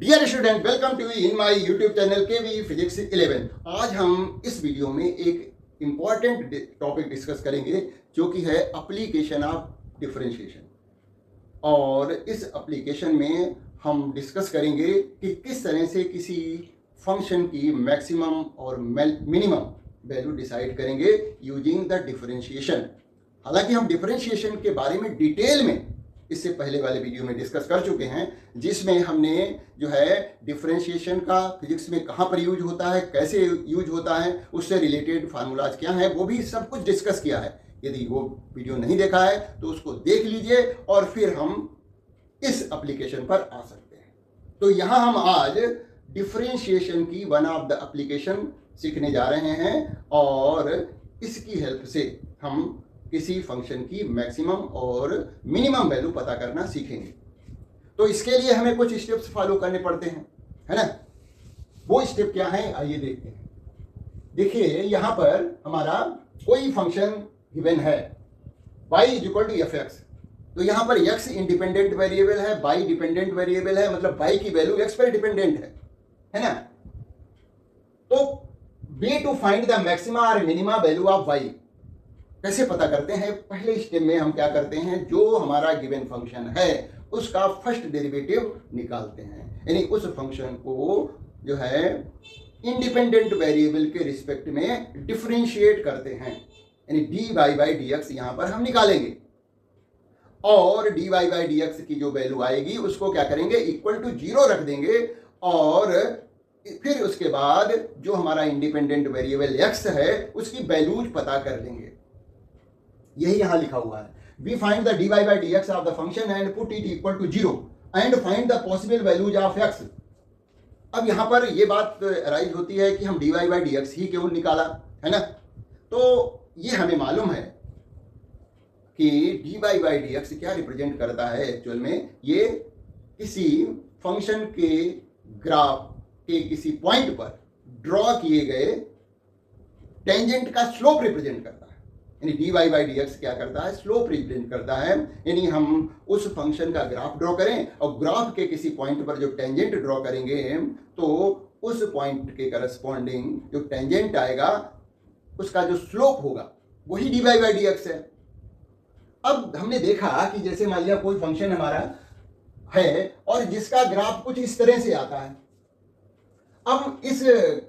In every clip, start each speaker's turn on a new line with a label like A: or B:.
A: Dear student, welcome to in my YouTube channel KV physics 11। आज हम इस video में एक इम्पॉर्टेंट टॉपिक डिस्कस करेंगे जो कि है एप्लीकेशन ऑफ डिफरेंशिएशन। और इस एप्लीकेशन में हम डिस्कस करेंगे कि किस तरह से किसी फंक्शन की मैक्सिमम और मिनिमम वैल्यू डिसाइड करेंगे यूजिंग द डिफरेंशिएशन। हालांकि हम डिफरेंशिएशन के बारे में डिटेल में इससे पहले वाले वीडियो में डिस्कस कर चुके हैं, जिसमें हमने जो है डिफरेंशिएशन का फिजिक्स में कहाँ पर यूज होता है, कैसे यूज होता है, उससे रिलेटेड फार्मूलाज क्या हैं, वो भी सब कुछ डिस्कस किया है। यदि वो वीडियो नहीं देखा है तो उसको देख लीजिए और फिर हम इस एप्लीकेशन पर आ सकते हैं। तो यहाँ हम आज डिफरेंशिएशन की वन ऑफ द एप्लीकेशन सीखने जा रहे हैं और इसकी हेल्प से हम किसी फंक्शन की मैक्सिमम और मिनिमम वैल्यू पता करना सीखेंगे। तो इसके लिए हमें कुछ स्टेप्स फॉलो करने पड़ते हैं, है ना। वो स्टेप क्या है, आइए देखते हैं। देखिए यहां पर हमारा कोई फंक्शन गिवन है y equal to F X. तो यहां पर x इंडिपेंडेंट वेरिएबल है, y डिपेंडेंट वेरिएबल है, मतलब y की वैल्यू x पर डिपेंडेंट है ना। तो be to find the maxima और मिनिमा वैल्यू ऑफ y कैसे पता करते हैं। पहले स्टेप में हम क्या करते हैं, जो हमारा गिवन फंक्शन है उसका फर्स्ट डेरिवेटिव निकालते हैं, यानी उस फंक्शन को जो है इंडिपेंडेंट वेरिएबल के रिस्पेक्ट में डिफरेंशिएट करते हैं, यानी dy बाई डी एक्स यहां पर हम निकालेंगे और dy बाई डी एक्स की जो वैल्यू आएगी उसको क्या करेंगे, इक्वल टू 0 रख देंगे और फिर उसके बाद जो हमारा इंडिपेंडेंट वेरिएबल x है उसकी वैल्यूज पता कर लेंगे। यही यहां लिखा हुआ है, we find the dy by D X of the function and put it equal to 0 and find the possible values of x। अब यहां पर ये बात अराइज होती है कि हम dy बाई डी एक्स ही क्यों निकाला, है ना। तो ये हमें मालूम है कि dy बाई डी एक्स क्या रिप्रेजेंट करता है। एक्चुअल में ये किसी फंक्शन के ग्राफ के किसी पॉइंट पर ड्रॉ किए गए टेंजेंट का स्लोप रिप्रेजेंट करता है, यानी dy बाई डी एक्स क्या करता है, स्लोप रिप्रेजेंट करता है। यानी हम उस फंक्शन का ग्राफ ड्रॉ करें और ग्राफ के किसी पॉइंट पर जो टेंजेंट ड्रॉ करेंगे तो उस पॉइंट के करस्पॉन्डिंग जो टेंजेंट आएगा उसका जो स्लोप होगा वही dy बाई डी एक्स है। अब हमने देखा कि जैसे मान लिया कोई फंक्शन हमारा है और जिसका ग्राफ कुछ इस तरह से आता है। अब इस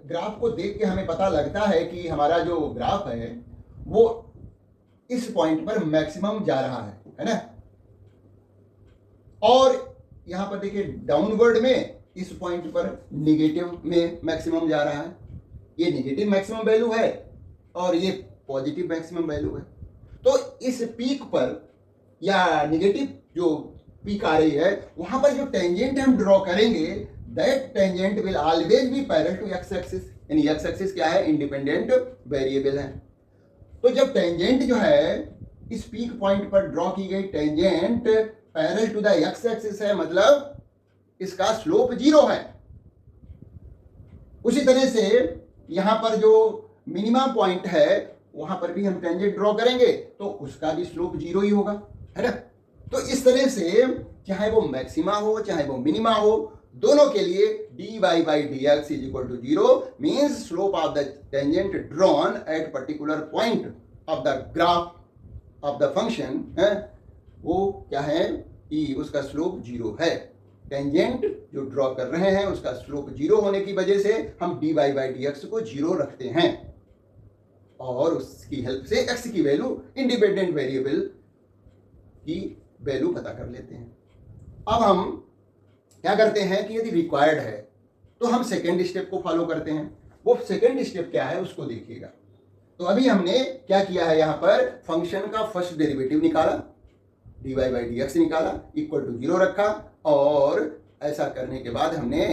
A: ग्राफ को देख के हमें पता लगता है कि हमारा जो ग्राफ है वो इस पॉइंट पर मैक्सिमम जा रहा है ना। और यहां पर देखिए डाउनवर्ड में इस पॉइंट पर निगेटिव में मैक्सिमम जा रहा है। ये निगेटिव मैक्सिमम वैल्यू है और ये पॉजिटिव मैक्सिमम वैल्यू है। तो इस पीक पर या निगेटिव जो पीक आ रही है वहां पर जो टेंजेंट हम ड्रॉ करेंगे that tangent will always be parallel to X axis, यानी एक्स एक्सिस क्या है, इंडिपेंडेंट वेरिएबल है। तो जब टेंजेंट जो है इस पीक पॉइंट पर ड्रॉ की गई tangent parallel to the X axis है, मतलब इसका स्लोप 0 है। उसी तरह से यहां पर जो मिनिमम पॉइंट है वहां पर भी हम टेंजेंट ड्रॉ करेंगे तो उसका भी स्लोप 0 ही होगा, है ना। तो इस तरह से चाहे वो मैक्सिमा हो चाहे वो मिनिमा हो, दोनों के लिए dy by D X is equal to 0 means slope of the tangent drawn at particular point of the graph of the function है वो क्या है कि उसका स्लोप 0 है। टेंजेंट जो ड्रॉ कर रहे हैं उसका स्लोप 0 होने की वजह से हम dy बाई डी एक्स को 0 रखते हैं और उसकी हेल्प से x की वैल्यू इंडिपेंडेंट वेरिएबल की वैल्यू पता कर लेते हैं। अब हम क्या करते हैं कि यदि रिक्वायर्ड है तो हम सेकेंड स्टेप को फॉलो करते हैं। वो सेकेंड स्टेप क्या है उसको देखिएगा। तो अभी हमने क्या किया है, यहां पर फंक्शन का फर्स्ट डेरिवेटिव निकाला, dy बाई डी एक्स निकाला, इक्वल टू 0 रखा और ऐसा करने के बाद हमने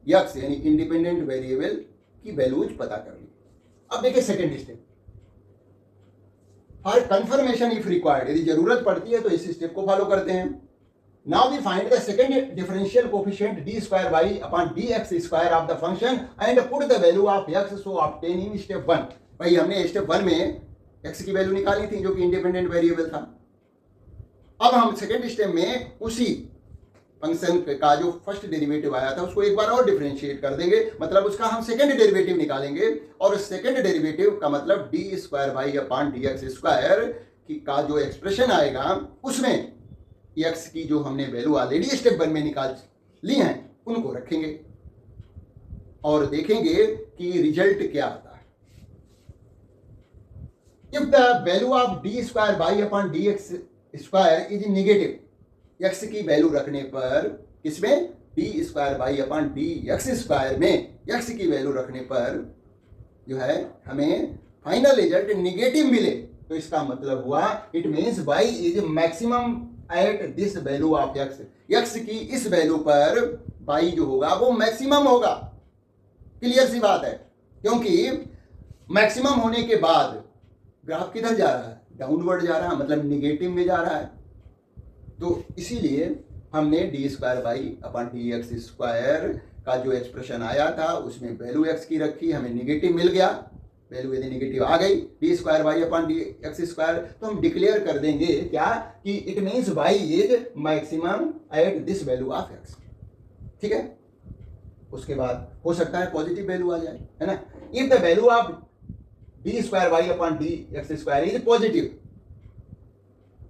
A: x यानी इंडिपेंडेंट वेरिएबल की वैल्यूज पता कर ली। अब देखिए second step, for confirmation if required, यदि जरूरत पड़ती है तो इस स्टेप को फॉलो करते हैं। Now we find the second differential coefficient d square y upon dx square of the function and put the value of x so obtaining step 1। भाई हमने स्टेप 1 में x की वैल्यू निकाली थी जो कि इंडिपेंडेंट वेरिएबल था। अब हम सेकेंड स्टेप में उसी फंक्शन का जो फर्स्ट डेरिवेटिव आया था उसको एक बार और डिफरेंशिएट कर देंगे, मतलब उसका हम सेकंड डेरिवेटिव निकालेंगे, और सेकंड डेरिवेटिव का मतलब D square Y upon D X square का जो एक्सप्रेशन आएगा उसमें एक्स की जो हमने वैल्यू ऑलरेडी स्टेप 1 में निकाल ली हैं उनको रखेंगे और देखेंगे कि रिजल्ट क्या आता है। If the value of D square Y upon D X square is negative, X की वैल्यू रखने पर किसमें, D square Y upon D X square में एक्स की वैल्यू रखने पर जो है हमें फाइनल रिजल्ट नेगेटिव मिले, तो इसका मतलब हुआ it means Y is maximum at this value of X, X की इस वैल्यू पर वाई जो होगा वो मैक्सिमम होगा। क्लियर सी बात है, क्योंकि मैक्सिमम होने के बाद ग्राफ किधर जा रहा है, डाउनवर्ड जा रहा है, मतलब निगेटिव में जा रहा है। तो इसीलिए हमने D square Y upon D X square का जो एक्सप्रेशन आया था उसमें वैल्यू एक्स की रखी, हमें निगेटिव मिल गया, वैल्यू यदि निगेटिव आ गई D square Y upon D X square, तो हम डिक्लेयर कर देंगे क्या कि it means Y is maximum at this value of X. ठीक है, उसके बाद हो सकता है पॉजिटिव वैल्यू आ जाए, है ना। If the value of D square Y upon D X square is positive,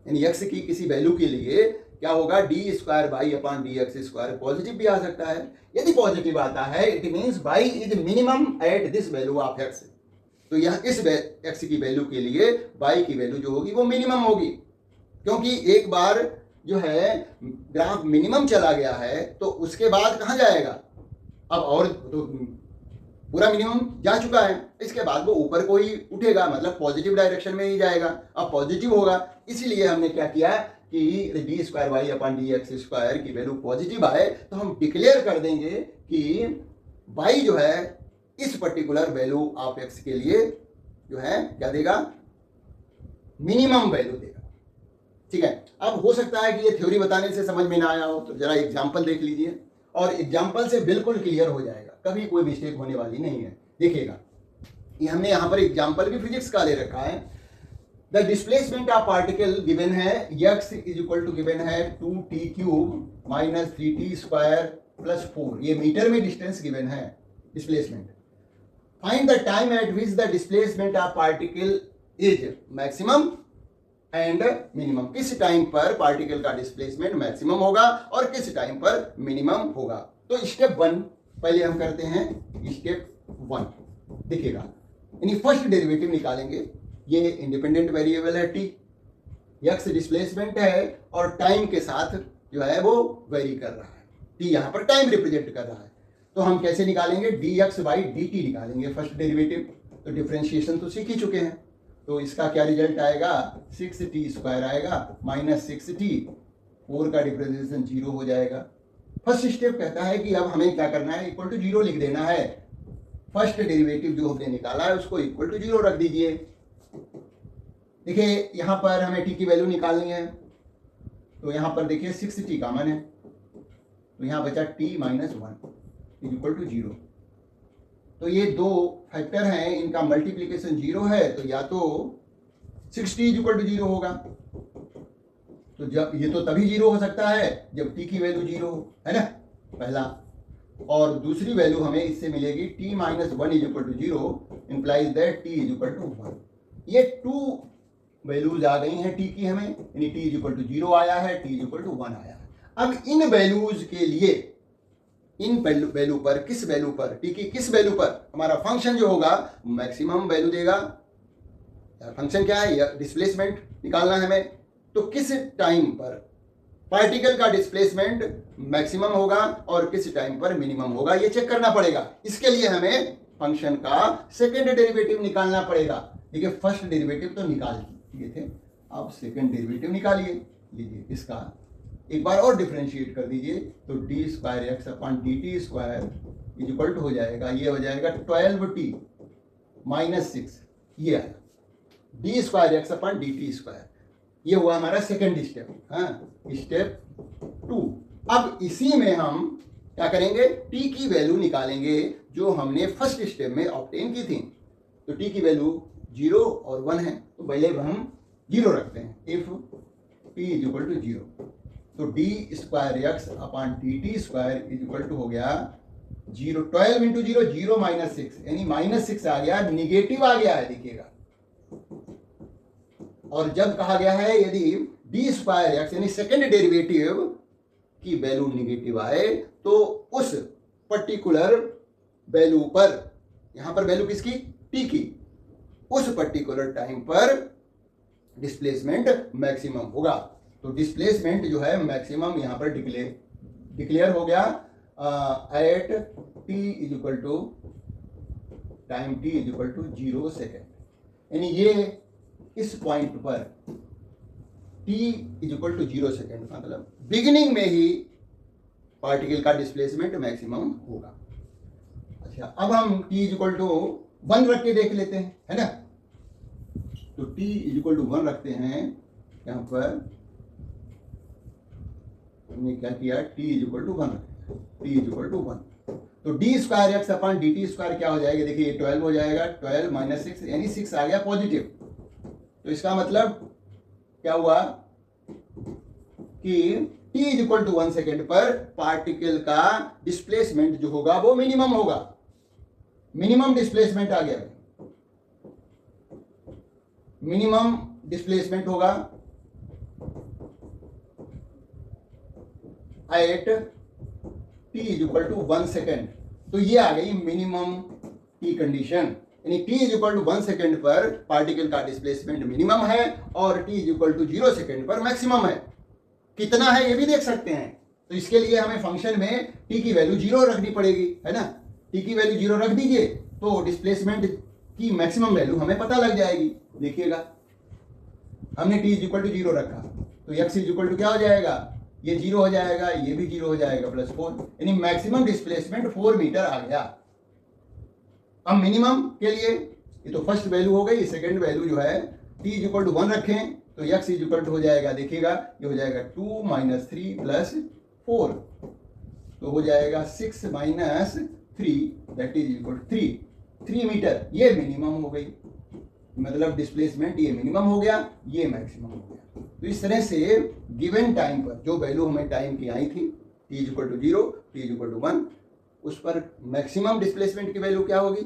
A: यानी एक्स की किसी वैल्यू के लिए क्या होगा, D square Y upon D X square positive भी आ सकता है। यदि पॉजिटिव आता है it means Y is minimum at this value of X, तो यह इस एक्स की वैल्यू के लिए वाई की वैल्यू जो होगी वो मिनिमम होगी, क्योंकि एक बार जो है ग्राफ मिनिमम चला गया है तो उसके बाद कहाँ जाएगा, अब और तो पूरा मिनिमम जा चुका है, इसके बाद वो ऊपर को ही उठेगा, मतलब पॉजिटिव डायरेक्शन में ही जाएगा, अब पॉजिटिव होगा। इसीलिए हमने क्या किया कि D square Y upon D X square की वैल्यू पॉजिटिव आए तो हम डिक्लेयर कर देंगे कि वाई जो है इस पर्टिकुलर वैल्यू ऑफ एक्स के लिए जो है क्या देगा, मिनिमम वैल्यू देगा। ठीक है, अब हो सकता है कि ये थ्योरी बताने से समझ में ना आया हो, तो जरा एग्जांपल देख लीजिए और एग्जांपल से बिल्कुल क्लियर हो जाएगा, कभी कोई मिस्टेक होने वाली नहीं है। देखिएगा, ये हमने यहां पर एग्जांपल भी फिजिक्स का ले रखा है। The displacement of particle given है x is equal to given है 2t cube minus 3t square plus 4, ये मीटर में डिस्टेंस गिवन है displacement. Find the time eight which the displacement of particle is maximum and minimum, किस time पर particle का displacement maximum होगा और किस टाइम पर मिनिमम होगा। तो स्टेप 1 पहले हम करते हैं, स्टेप 1 देखिएगा, यानी फर्स्ट डेरिवेटिव निकालेंगे। ये इंडिपेंडेंट वेरिएबल है t, एक्स डिस्प्लेसमेंट है और टाइम के साथ जो है वो वेरी कर रहा है, t यहाँ पर टाइम रिप्रेजेंट कर रहा है। तो हम कैसे निकालेंगे, D x by D T निकालेंगे फर्स्ट डेरिवेटिव। तो डिफ्रेंशिएशन तो सीख ही चुके हैं, तो इसका क्या रिजल्ट आएगा, 6t स्क्वायर आएगा माइनस 6t, 4 का डिफ्रेंशिएशन 0 हो जाएगा। फर्स्ट स्टेप कहता है कि अब हमें क्या करना है, इक्वल टू 0 लिख देना है। फर्स्ट डेरिवेटिव जो हमने निकाला है उसको इक्वल टू 0 रख दीजिए। देखिए यहां पर हमें t की वैल्यू निकालनी है, तो यहां पर देखिए 6t कॉमन है, तो यहां बचा t minus 1 is equal to 0। तो ये दो फैक्टर हैं, इनका मल्टीप्लीकेशन 0 है, तो या तो 6t इज इक्वल टू 0 होगा, तो जब ये तो तभी 0 हो सकता है जब t की वैल्यू 0 हो, है ना, पहला। और दूसरी वैल्यू हमें इससे मिलेगी t minus 1 is equal to 0 implies that t is equal to 1। ये 2 वैल्यूज आ गई हैं t की हमें, यानी t इज इक्वल टू 0 आया है, t इज इक्वल टू 1 आया है। अब इन वैल्यूज के लिए, इन वैल्यू पर, किस वैल्यू पर, t की किस वैल्यू पर हमारा फंक्शन जो होगा मैक्सिमम वैल्यू देगा। फंक्शन क्या है, डिस्प्लेसमेंट निकालना है हमें, तो किस टाइम पर पार्टिकल का डिस्प्लेसमेंट मैक्सिमम होगा और किस टाइम पर मिनिमम होगा, ये चेक करना पड़ेगा। इसके लिए हमें फंक्शन का सेकेंड डेरिवेटिव निकालना पड़ेगा। देखिए फर्स्ट डेरिवेटिव तो निकाल दिए थे, अब सेकेंड डेरिवेटिव निकालिए। लीजिए इसका एक बार और डिफरेंशिएट कर दीजिए, तो D square X upon D T square is equal to हो जाएगा, ये हो जाएगा 12t माइनस 6, ये आया D square X upon D T square. ये हुआ हमारा सेकेंड स्टेप। हाँ, स्टेप 2। अब इसी में हम क्या करेंगे, t की वैल्यू निकालेंगे जो हमने फर्स्ट स्टेप में ऑब्टेन की थी। तो t की वैल्यू 0 और 1 है, तो पहले हम 0 रखते हैं। If t is equal to 0, तो D square X upon D T square is equal to हो गया 0, 12 इंटू 0 0 माइनस 6, यानी माइनस 6 आ गया, निगेटिव आ गया है, देखिएगा। और जब कहा गया है यदि डी स्क्वायर एक्स यानी सेकेंड डेरिवेटिव की वैल्यू निगेटिव आए तो उस पर्टिकुलर वैल्यू पर, यहां पर वैल्यू किसकी, टी की, उस पर्टिकुलर टाइम पर डिस्प्लेसमेंट मैक्सिमम होगा। तो डिस्प्लेसमेंट जो है मैक्सिमम यहां पर डिक्लेयर हो गया at T is equal to time T is equal to 0 second, यानी ये इस पॉइंट पर T is equal to 0 second, मतलब बिगिनिंग में ही पार्टिकल का डिस्प्लेसमेंट मैक्सिमम होगा। अच्छा, अब हम टी इज इक्वल टू 1 रख के देख लेते हैं, है ना। तो टी इज इक्वल टू 1 रखते हैं, यहां पर हमने क्या किया, टी इज इक्वल टू 1 रखते हैं, टी इज इक्वल टू 1। तो D square X upon D T square क्या हो जाएगा, देखिए 12 हो जाएगा, 12 माइनस 6 यानी 6 आ गया पॉजिटिव। तो इसका मतलब क्या हुआ कि t is equal to 1 second पर पार्टिकल का डिस्प्लेसमेंट जो होगा वो मिनिमम होगा, मिनिमम डिस्प्लेसमेंट आ गया, मिनिमम डिस्प्लेसमेंट होगा at t is equal to 1 second. तो ये आ गई मिनिमम की कंडीशन, यानी t is equal to 1 second पर पार्टिकल का डिस्प्लेसमेंट मिनिमम है और t is equal to 0 second पर मैक्सिमम है। कितना है ये भी देख सकते हैं। तो इसके लिए हमें फंक्शन में t की वैल्यू 0 रखनी पड़ेगी, है ना। t की वैल्यू 0 रख दीजिए तो डिस्प्लेसमेंट की मैक्सिमम वैल्यू हमें पता लग जाएगी। देखिएगा हमने t इज इक्वल टू 0 रखा तो x इज इक्वल टू क्या हो जाएगा, ये 0 हो जाएगा, ये भी 0 हो जाएगा, प्लस 4, यानी मैक्सिमम डिस्प्लेसमेंट 4 मीटर आ गया। अब मिनिमम के लिए ये तो फर्स्ट वैल्यू हो गई, सेकंड वैल्यू जो है t इज इक्वल टू 1 रखें तो x इज इक्वल टू हो जाएगा, देखिएगा ये हो जाएगा 2 माइनस 3 प्लस 4, तो हो जाएगा 6 minus 3 that is equal to 3 metre. ये मिनिमम हो गई, मतलब डिस्प्लेसमेंट ये मिनिमम हो गया, ये मैक्सिमम हो गया। तो इस तरह से गिवन टाइम पर जो वैल्यू हमें टाइम की आई थी t is equal to 0, t is equal to 1, उस पर मैक्सिमम डिस्प्लेसमेंट की वैल्यू क्या होगी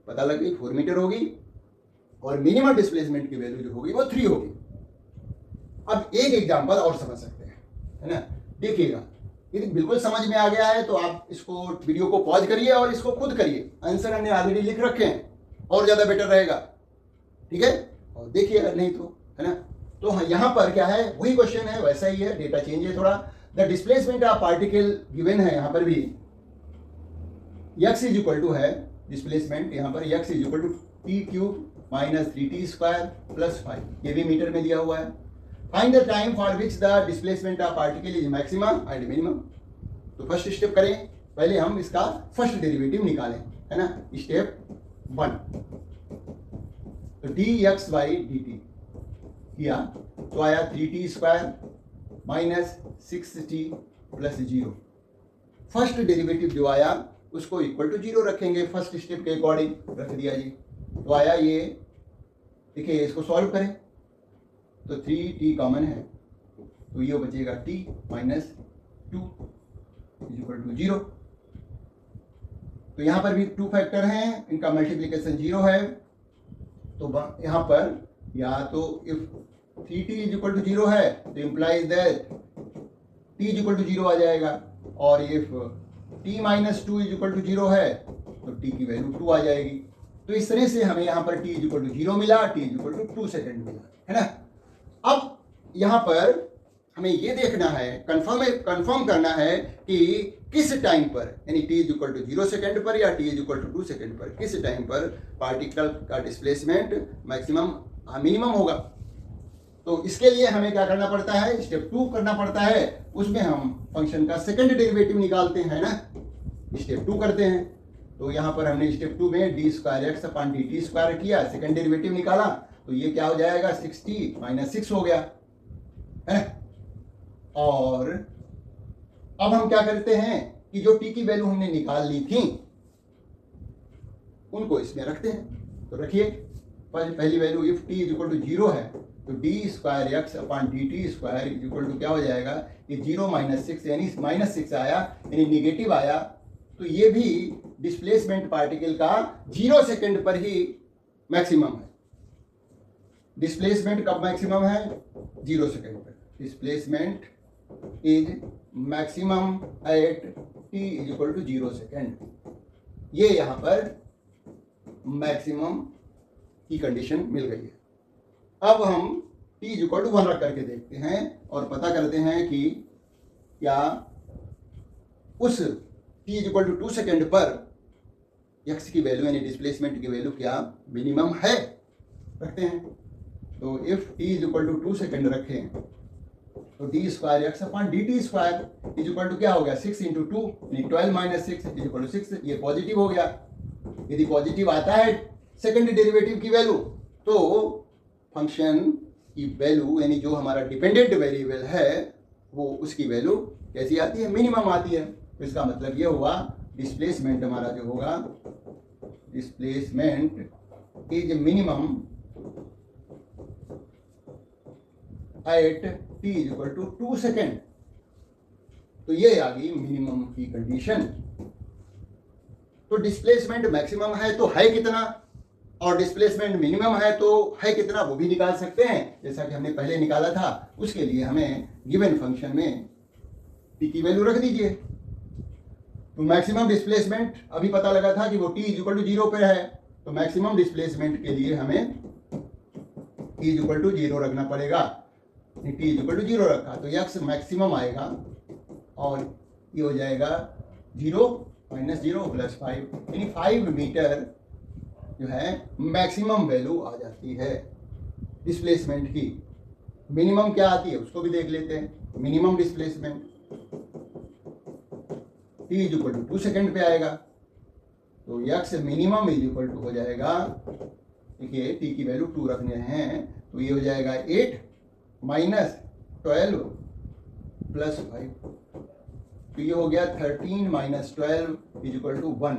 A: पता लग गई, 4 मीटर होगी, और मिनिमम डिस्प्लेसमेंट की वैल्यू जो होगी वो 3 होगी। अब एक एग्जांपल और समझ सकते हैं, है ना। देखिएगा यदि बिल्कुल समझ में आ गया है तो आप इसको वीडियो को पॉज करिए और इसको खुद करिए, आंसर हमने ऑलरेडी लिख रखे हैं और ज्यादा बेटर रहेगा, ठीक है। और देखिए अगर नहीं तो, है ना। तो यहाँ पर क्या है, वही क्वेश्चन है, वैसा ही है, डेटा चेंज है थोड़ा। The displacement of particle given है, यहाँ पर भी x इज इक्वल टू है डिस्प्लेसमेंट, यहाँ पर x is equal to T cube minus 3t square plus 5, ये भी मीटर में दिया हुआ है। Find the time for which the displacement of particle is maximum and minimum. तो फर्स्ट स्टेप करें, पहले हम इसका फर्स्ट डेरिवेटिव निकालें, है ना। स्टेप 1, तो dx बाई dt किया तो आया 3t square minus 6t plus 0। First derivative जो आया उसको इक्वल टू 0 रखेंगे, फर्स्ट स्टेप के अकॉर्डिंग रख दिया जी। तो आया ये, देखिए इसको सॉल्व करें तो 3t कॉमन है तो ये बचेगा t minus 2 is equal to 0। तो यहां पर भी 2 फैक्टर हैं, इनका मल्टीप्लीकेशन 0 है, तो यहां पर या तो if 3t is equal to 0 है तो implies that t is equal to 0 आ जाएगा, और if t minus 2 is equal to 0 है तो t की वैल्यू 2 आ जाएगी। तो इस तरह से हमें यहाँ पर t इज इक्वल टू 0 मिला, t is equal to 2 second मिला, है ना। अब यहाँ पर हमें ये देखना है, कंफर्म करना है कि किस टाइम पर, यानी t is equal to 0 second पर या t is equal to 2 second पर, किस टाइम पर पार्टिकल का डिस्प्लेसमेंट मैक्सिमम मिनिमम होगा। तो इसके लिए हमें क्या करना पड़ता है, स्टेप 2 करना पड़ता है, उसमें हम फंक्शन का सेकंड डेरिवेटिव निकालते हैं ना, स्टेप 2 करते हैं। तो यहाँ पर हमने स्टेप 2 में D square X upon D T square किया, सेकंड डेरिवेटिव निकाला, तो ये क्या हो जाएगा 6t माइनस 6 हो गया, है। और अब हम क्या करते हैं कि जो t की वैल्यू हमने निकाल ली थी उनको इसमें रखते हैं। तो रखिए पहली value if t is equal to 0 है तो D square X upon D T square is equal to क्या हो जाएगा, ये 0 - 6 यानी -6 आया, यानी निगेटिव आया। तो ये भी डिस्प्लेसमेंट पार्टिकल का 0 सेकेंड पर ही मैक्सिमम है। डिस्प्लेसमेंट कब मैक्सिमम है, 0 सेकेंड पर। Displacement is maximum at t is equal to 0 second. ये यहां पर मैक्सिमम की कंडीशन मिल गई है। अब हम t इज इक्वल टू 1 रख करके देखते हैं और पता करते हैं कि क्या उस t is equal to 2 second पर x की वैल्यू यानी डिस्प्लेसमेंट की वैल्यू क्या मिनिमम है, रखते हैं। तो if t is equal to 2 second रखें तो D square X upon D T square is equal to क्या हो गया, 6 × 2 यानी 12 - 6 इज इक्वल टू 6। ये पॉजिटिव हो गया। यदि पॉजिटिव आता है सेकंड डेरिवेटिव की वैल्यू तो फंक्शन की वैल्यू यानी जो हमारा डिपेंडेंट वेरिएबल है वो उसकी वैल्यू कैसी आती है, मिनिमम आती है। तो इसका मतलब ये हुआ डिस्प्लेसमेंट हमारा जो होगा, displacement is minimum at t is equal to 2 second. तो ये आ गई मिनिमम की कंडीशन। तो डिस्प्लेसमेंट मैक्सिमम है तो है कितना, और डिस्प्लेसमेंट मिनिमम है तो है कितना, वो भी निकाल सकते हैं जैसा कि हमने पहले निकाला था। उसके लिए हमें गिवन फंक्शन में t की वैल्यू रख दीजिए। तो मैक्सिमम डिस्प्लेसमेंट अभी पता लगा था कि वो t इज इक्वल टू 0 पे है। तो मैक्सिमम डिस्प्लेसमेंट के लिए हमें t इज इक्वल टू 0 रखना पड़ेगा। t इज इक्वल टू 0 रखा तो x मैक्सिमम आएगा और ये हो जाएगा 0 - 0 + 5 यानी 5 मीटर जो है मैक्सिमम वैल्यू आ जाती है डिस्प्लेसमेंट की। मिनिमम क्या आती है उसको भी देख लेते हैं। Minimum displacement t is equal to 2 second पे आएगा। तो x minimum is equal to हो जाएगा, देखिए t की वैल्यू 2 रखने हैं तो ये हो जाएगा 8 - 12 + 5। तो ये हो गया 13 - 12 इज इक्वल टू 1।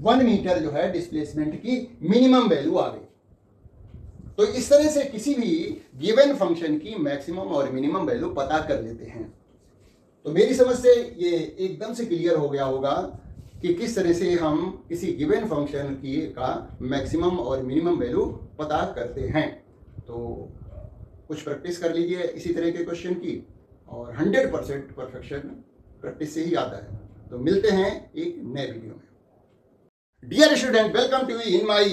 A: 1 मीटर जो है डिस्प्लेसमेंट की मिनिमम वैल्यू आ गई। तो इस तरह से किसी भी गिवन फंक्शन की मैक्सिमम और मिनिमम वैल्यू पता कर लेते हैं। तो मेरी समझ से ये एकदम से क्लियर हो गया होगा कि किस तरह से हम किसी गिवन फंक्शन की का मैक्सिमम और मिनिमम वैल्यू पता करते हैं। तो कुछ प्रैक्टिस कर लीजिए इसी तरह के क्वेश्चन की, और 100% परफेक्शन प्रैक्टिस से ही आता है। तो मिलते हैं एक नए वीडियो में। Dear student, welcome to in my